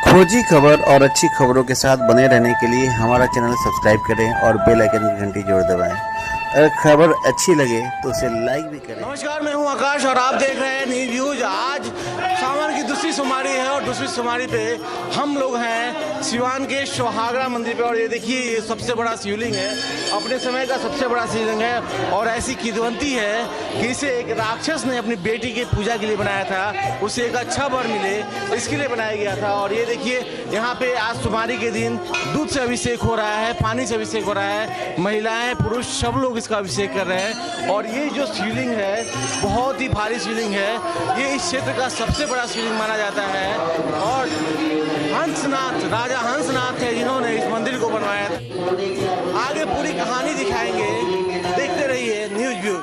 खोजी खबर और अच्छी खबरों के साथ बने रहने के लिए हमारा चैनल सब्सक्राइब करें और बेल आइकन की घंटी जोड़ दबाएं। अगर खबर अच्छी लगे तो उसे लाइक भी करें। नमस्कार, मैं हूं आकाश और आप देख रहे हैं न्यूज व्यूज। आज सावन की दूसरी सोमवारी है और दूसरी सोमवारी पे हम लोग हैं सिवान के सुहागरा मंदिर पे। और ये देखिए, ये सबसे बड़ा शिवलिंग है, अपने समय का सबसे बड़ा शिवलिंग है। और ऐसी किदवंती है कि इसे एक राक्षस ने अपनी बेटी की पूजा के लिए बनाया था, उसे एक अच्छा वर मिले इसके लिए बनाया गया था। और ये देखिए, यहाँ पे आज सोमवारी के दिन दूध से अभिषेक हो रहा है, पानी से अभिषेक हो रहा है, महिलाएं पुरुष सब लोग इसका अभिषेक कर रहे हैं। और ये जो शिवलिंग है बहुत ही भारी शिवलिंग है, ये इस क्षेत्र का सबसे बड़ा शिवलिंग माना जाता है। और हंसनाथ, राजा हंसनाथ है जिन्होंने इस मंदिर को बनवाया था। आगे पूरी कहानी दिखाएंगे, देखते रहिए न्यूज व्यू।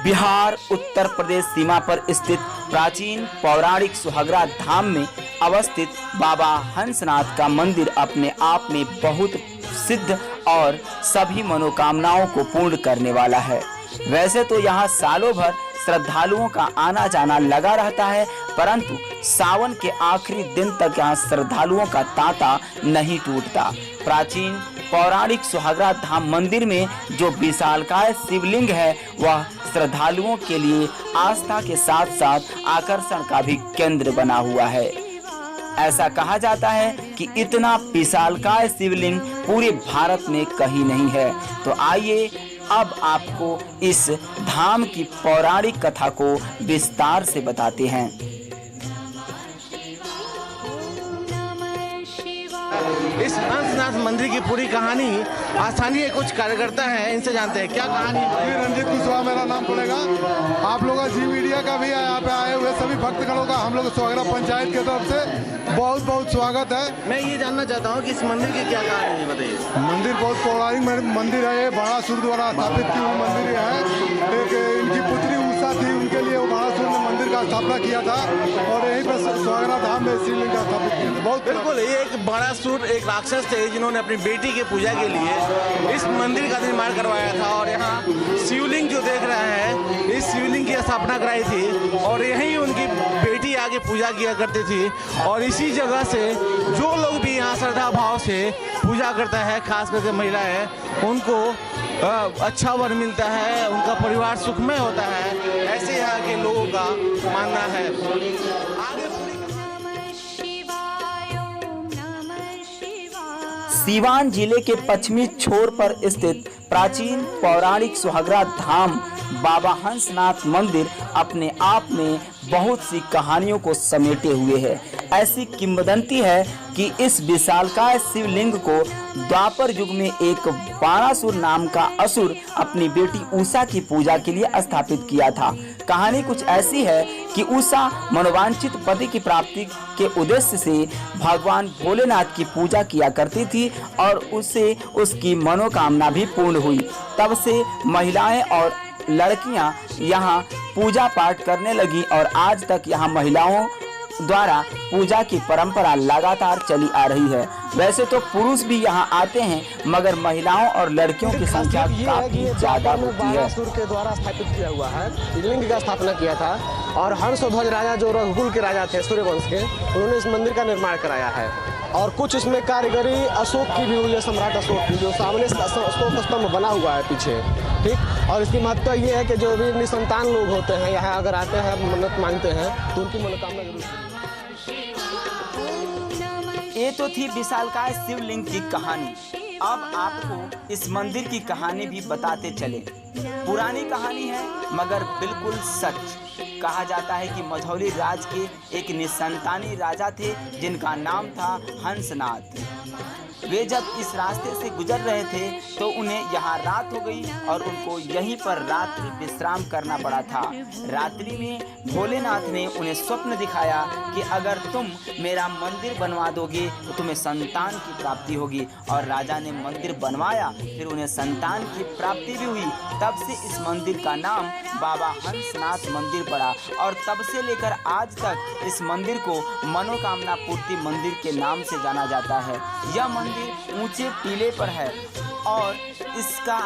बिहार उत्तर प्रदेश सीमा पर स्थित प्राचीन पौराणिक सुहागरा धाम में अवस्थित बाबा हंसनाथ का मंदिर अपने आप में बहुत सिद्ध और सभी मनोकामनाओं को पूर्ण करने वाला है। वैसे तो यहाँ सालों भर श्रद्धालुओं का आना जाना लगा रहता है, परंतु सावन के आखिरी दिन तक यहाँ श्रद्धालुओं का तांता नहीं टूटता। प्राचीन पौराणिक सुहागरा धाम मंदिर में जो विशालकाय शिवलिंग है वह श्रद्धालुओं के लिए आस्था के साथ साथ आकर्षण का भी केंद्र बना हुआ है। ऐसा कहा जाता है कि इतना विशालकाय शिवलिंग पूरे भारत में कहीं नहीं है। तो आइए अब आपको इस धाम की पौराणिक कथा को विस्तार से बताते हैं। इस हंसनाथ मंदिर की पूरी कहानी स्थानीय कुछ कार्यकर्ता हैं, इनसे जानते हैं क्या कहानी। रंजीत कुशवाहा मेरा नाम पड़ेगा। आप लोग का जी मीडिया का भी यहाँ पे आए हुए सभी भक्तगणों का हम लोग सुहागरा पंचायत की तरफ से बहुत बहुत स्वागत है। मैं ये जानना चाहता हूँ कि इस मंदिर की क्या कहानी है, बताइए। मंदिर बहुत पौराणिक मंदिर है, ये बाणासुर द्वारा स्थापित की हुई मंदिर है। एक इनकी पुत्री उषा थी, उनके लिए बाणासुर ने मंदिर का स्थापना किया था और यहीं पर सुहागरा धाम में शिवलिंग का स्थापित किया था। बहुत बिल्कुल, ये एक बाणासुर एक राक्षस थे जिन्होंने अपनी बेटी की पूजा के लिए इस मंदिर का निर्माण करवाया था। और यहाँ शिवलिंग जो देख रहे हैं, इस शिवलिंग की स्थापना कराई थी और यहीं उनकी बेटी आगे पूजा किया करती थी। और इसी जगह से जो लोग भी यहाँ श्रद्धा भाव से पूजा करता है, खास करके महिलाएं, उनको अच्छा वर मिलता है, उनका परिवार सुखमय होता है, ऐसे यहाँ के लोगों का मानना है। आगे सीवान जिले के पश्चिमी छोर पर स्थित प्राचीन पौराणिक सुहागरा धाम बाबा हंसनाथ मंदिर अपने आप में बहुत सी कहानियों को समेटे हुए है। ऐसी किंवदंती है कि इस विशालकाय शिवलिंग को द्वापर युग में एक बाणासुर नाम का असुर अपनी बेटी उषा की पूजा के लिए स्थापित किया था। कहानी कुछ ऐसी है कि उषा मनोवांछित पति की प्राप्ति के उद्देश्य से भगवान भोलेनाथ की पूजा किया करती थी और उससे उसकी मनोकामना भी पूर्ण हुई। तब से महिलाएं और लड़कियां यहाँ पूजा पाठ करने लगी और आज तक यहाँ महिलाओं द्वारा पूजा की परंपरा लगातार चली आ रही है। वैसे तो पुरुष भी यहाँ आते हैं, मगर महिलाओं और लड़कियों की संख्या काफी ज्यादा होती है। बाणासुर के द्वारा स्थापित किया हुआ है, शिवलिंग का स्थापना किया था। और हर्षध्वज राजा जो रघुकुल के राजा थे सूर्यवंश के, उन्होंने इस मंदिर का निर्माण कराया है। और कुछ इसमें कारीगरी अशोक की भी हुई है, सम्राट अशोक की, जो सामने अशोक स्तंभ बना हुआ है पीछे, ठीक। और इसकी महत्ता ये है कि जो भी निसंतान लोग होते हैं यहाँ अगर आते हैं, मन्नत मांगते हैं तो उनकी मनोकामना जरूर। ये तो थी विशालकाय शिवलिंग की कहानी। अब आपको इस मंदिर की कहानी भी बताते चले। पुरानी कहानी है मगर बिल्कुल सच। कहा जाता है कि मझौली राज के एक निसंतानी राजा थे जिनका नाम था हंसनाथ। वे जब इस रास्ते से गुजर रहे थे तो उन्हें यहाँ रात हो गई और उनको यहीं पर रात्रि विश्राम करना पड़ा था। रात्रि में भोलेनाथ ने उन्हें स्वप्न दिखाया कि अगर तुम मेरा मंदिर बनवा दोगे तो तुम्हें संतान की प्राप्ति होगी। और राजा ने मंदिर बनवाया, फिर उन्हें संतान की प्राप्ति भी हुई। तब से इस मंदिर का नाम बाबा हंसनाथ मंदिर पड़ा और तब से लेकर आज तक इस मंदिर को मनोकामना पूर्ति मंदिर के नाम से जाना जाता है। यह मंदिर ऊंचे टीले पर है और इसका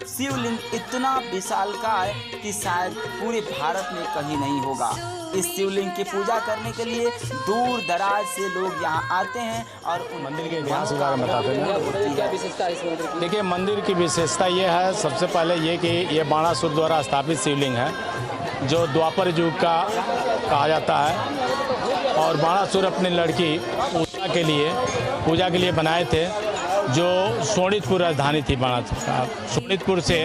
शिवलिंग इतना विशालकाय कि शायद पूरे भारत में कहीं नहीं होगा। इस शिवलिंग की पूजा करने के लिए दूर दराज से लोग यहाँ आते हैं और मंदिर के इतिहास के बारे में बताते हैं। क्या विशेषता है इस मंदिर की? देखिए, मंदिर की विशेषता ये है, सबसे पहले ये कि ये बाणासुर द्वारा स्थापित शिवलिंग है जो द्वापर युग का कहा जाता है। और बाणासुर अपनी लड़की पूजा के लिए बनाए थे, जो शोणितपुर राजधानी थी बाणासुर का। शोणितपुर से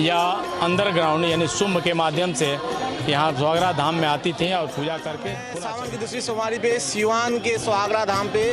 या अंडरग्राउंड यानी शुंभ के माध्यम से यहाँ सुहागरा धाम में आती थी और पूजा करके। सावन की दूसरी सोमवारी पे सिवान के सुहागरा धाम पे,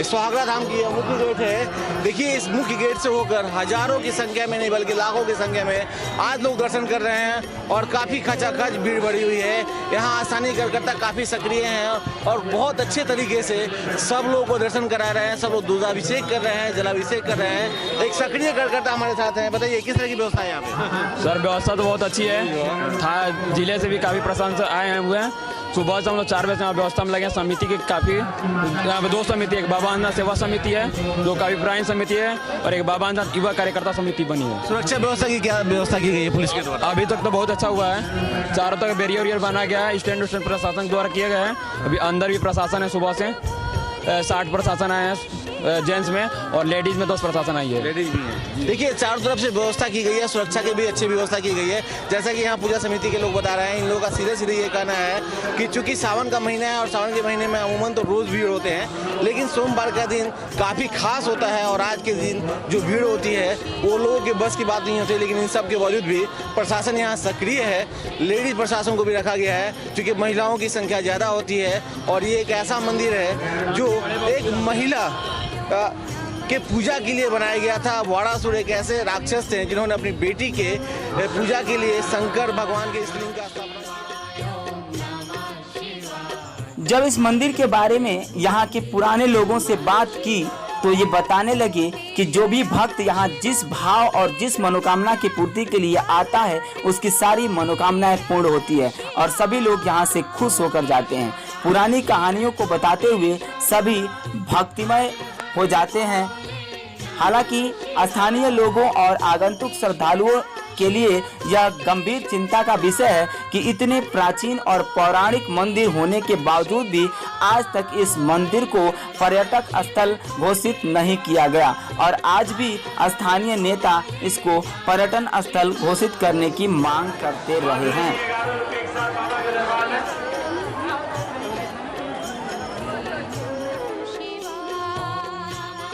सुहागरा धाम की मुख्य गेट है। देखिए, इस मुख्य गेट से होकर हजारों की संख्या में नहीं बल्कि लाखों की संख्या में आज लोग दर्शन कर रहे हैं और काफ़ी खचाखच भीड़ बढ़ी हुई है। यहाँ आसानी कार्यकर्ता काफ़ी सक्रिय हैं और बहुत अच्छे तरीके से सब लोगों को दर्शन करा रहे हैं। सब लोग दूधाभिषेक कर रहे हैं, जलाभिषेक कर रहे हैं। एक सक्रिय कार्यकर्ता हमारे साथ हैं। बताइए, किस तरह की व्यवस्था है यहाँ पे? सर, व्यवस्था तो बहुत अच्छी है। था जिले से भी काफ़ी प्रशासन आए हुए हैं। सुबह से हम लोग 4 बजे से व्यवस्था में लगे हैं। समिति की काफ़ी 2 समिति, एक बाबा अंजनाथ सेवा समिति है, जो काफ़ी पुरानी समिति है, और एक बाबा अंजनाथ युवा कार्यकर्ता समिति बनी है। सुरक्षा व्यवस्था की क्या व्यवस्था की गई है पुलिस के द्वारा? अभी तक तो बहुत अच्छा हुआ है। चारों तरफ बैरियर बना गया है, स्टैंड प्रशासन द्वारा किए गए हैं। अभी अंदर भी प्रशासन है, सुबह से 60 प्रशासन आए हैं जेंट्स में, और लेडीज में 10 प्रशासन आई है। लेडीज भी है। देखिए, चारों तरफ से व्यवस्था की गई है, सुरक्षा की भी अच्छी व्यवस्था की गई है। जैसा कि यहाँ पूजा समिति के लोग बता रहे हैं, इन लोगों का सीधे ये कहना है कि चूंकि सावन का महीना है और सावन के महीने में अमूमन तो रोज भीड़ होते हैं, लेकिन सोमवार का दिन काफ़ी खास होता है और आज के दिन जो भीड़ होती है वो लोगों के बस की बात नहीं होती। लेकिन इन सब के बावजूद भी प्रशासन यहाँ सक्रिय है। लेडीज प्रशासन को भी रखा गया है, क्योंकि महिलाओं की संख्या ज़्यादा होती है और ये एक ऐसा मंदिर है जो एक महिला के पूजा के लिए बनाया गया था। बाणासुर एक ऐसे राक्षस थे जिन्होंने अपनी बेटी के पूजा के लिए शंकर भगवान के शिवलिंग का स्थापना किया। जब इस मंदिर के बारे में यहाँ के पुराने लोगों से बात की तो ये बताने लगे कि जो भी भक्त यहाँ जिस भाव और जिस मनोकामना की पूर्ति के लिए आता है, उसकी सारी मनोकामनाएं पूर्ण होती है और सभी लोग यहाँ से खुश होकर जाते हैं। पुरानी कहानियों को बताते हुए सभी भक्तिमय हो जाते हैं। हालांकि स्थानीय लोगों और आगंतुक श्रद्धालुओं के लिए यह गंभीर चिंता का विषय है कि इतने प्राचीन और पौराणिक मंदिर होने के बावजूद भी आज तक इस मंदिर को पर्यटक स्थल घोषित नहीं किया गया और आज भी स्थानीय नेता इसको पर्यटन स्थल घोषित करने की मांग करते रहे हैं।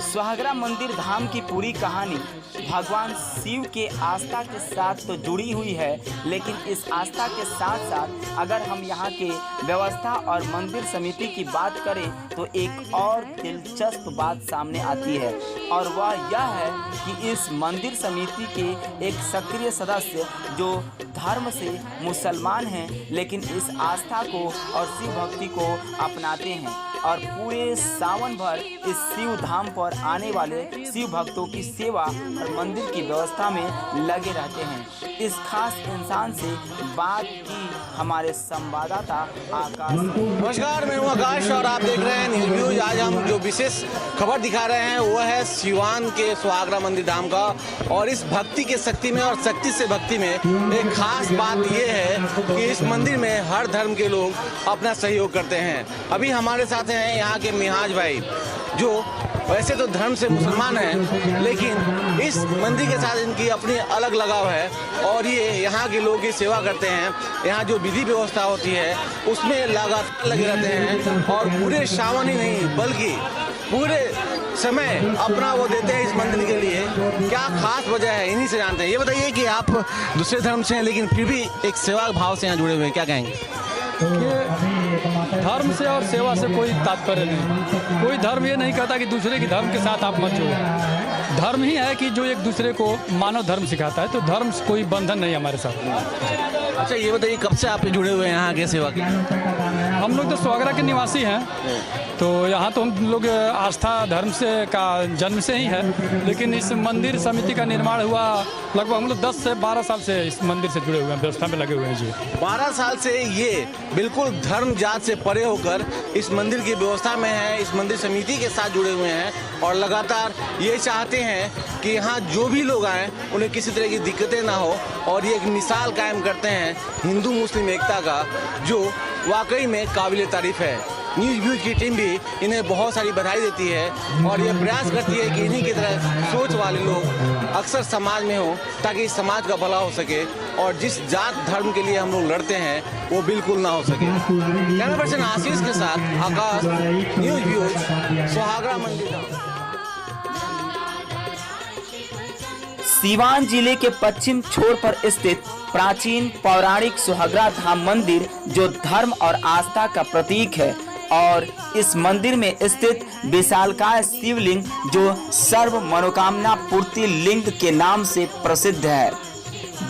सुहागरा मंदिर धाम की पूरी कहानी भगवान शिव के आस्था के साथ तो जुड़ी हुई है, लेकिन इस आस्था के साथ साथ अगर हम यहाँ के व्यवस्था और मंदिर समिति की बात करें तो एक और दिलचस्प बात सामने आती है और वह यह है कि इस मंदिर समिति के एक सक्रिय सदस्य जो धर्म से मुसलमान हैं, लेकिन इस आस्था को और शिव भक्ति को अपनाते हैं और पूरे सावन भर इस शिव धाम पर आने वाले शिव भक्तों की सेवा और मंदिर की व्यवस्था में लगे रहते हैं। इस खास इंसान से बात की हमारे संवाददाता आकाश। नमस्कार, मैं हूं आकाश और आप देख रहे हैं न्यूज़ व्यूज। आज हम जो विशेष खबर दिखा रहे हैं वो है सिवान के सुहागरा मंदिर धाम का, और इस भक्ति के शक्ति में और शक्ति से भक्ति में एक खास बात ये है कि इस मंदिर में हर धर्म के लोग अपना सहयोग करते हैं। अभी हमारे साथ हैं यहाँ के मिहाज भाई, जो वैसे तो धर्म से मुसलमान हैं, लेकिन इस मंदिर के साथ इनकी अपनी अलग लगाव है और ये यहाँ के लोगों की सेवा करते हैं। यहाँ जो विधि व्यवस्था होती है उसमें लगातार लगे रहते हैं और पूरे सावन ही नहीं बल्कि पूरे समय अपना वो देते हैं इस मंदिर के लिए। क्या खास वजह है, इन्हीं से जानते हैं। ये बताइए कि आप दूसरे धर्म से हैं लेकिन फिर भी एक सेवा भाव से यहाँ जुड़े हुए हैं, क्या कहेंगे? धर्म से और सेवा से कोई तात्पर्य नहीं। कोई धर्म ये नहीं कहता कि दूसरे के धर्म के साथ आप मत जुड़ो। धर्म ही है कि जो एक दूसरे को मानव धर्म सिखाता है, तो धर्म से कोई बंधन नहीं हमारे साथ। अच्छा, ये बताइए कब से आप जुड़े हुए हैं यहाँ के सेवा के? हम लोग तो सुहागरा के निवासी हैं, तो यहाँ तो हम लोग आस्था धर्म से का जन्म से ही है, लेकिन इस मंदिर समिति का निर्माण हुआ लगभग हम लोग 10 से 12 साल से इस मंदिर से जुड़े हुए हैं, व्यवस्था में लगे हुए हैं जी। 12 साल से ये बिल्कुल धर्म जात से परे होकर इस मंदिर की व्यवस्था में है, इस मंदिर समिति के साथ जुड़े हुए हैं और लगातार ये चाहते हैं कि यहाँ जो भी लोग आएँ उन्हें किसी तरह की दिक्कतें ना हो, और ये एक मिसाल कायम करते हैं हिंदू मुस्लिम एकता का, जो वाकई में काबिल तारीफ है। न्यूज़ व्यूज की टीम भी इन्हें बहुत सारी बधाई देती है और ये प्रयास करती है कि इन्हीं की तरह सोच वाले लोग अक्सर समाज में हों, ताकि समाज का भला हो सके और जिस जात धर्म के लिए हम लोग लड़ते हैं वो बिल्कुल ना हो सके। कैमरा पर्सन आशीष के साथ आकाश, न्यूज़ व्यूज, सुहागरा मंदिर। सीवान जिले के पश्चिम छोर पर स्थित प्राचीन पौराणिक सुहागरा धाम मंदिर, जो धर्म और आस्था का प्रतीक है, और इस मंदिर में स्थित विशालकाय शिवलिंग जो सर्व मनोकामना पूर्ति लिंग के नाम से प्रसिद्ध है।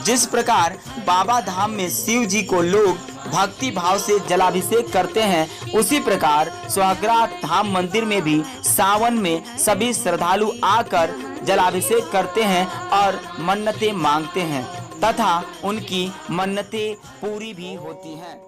जिस प्रकार बाबा धाम में शिव जी को लोग भक्ति भाव से जलाभिषेक करते हैं, उसी प्रकार सुहागरा धाम मंदिर में भी सावन में सभी श्रद्धालु आकर जलाभिषेक करते हैं और मन्नतें मांगते हैं तथा उनकी मन्नतें पूरी भी होती हैं।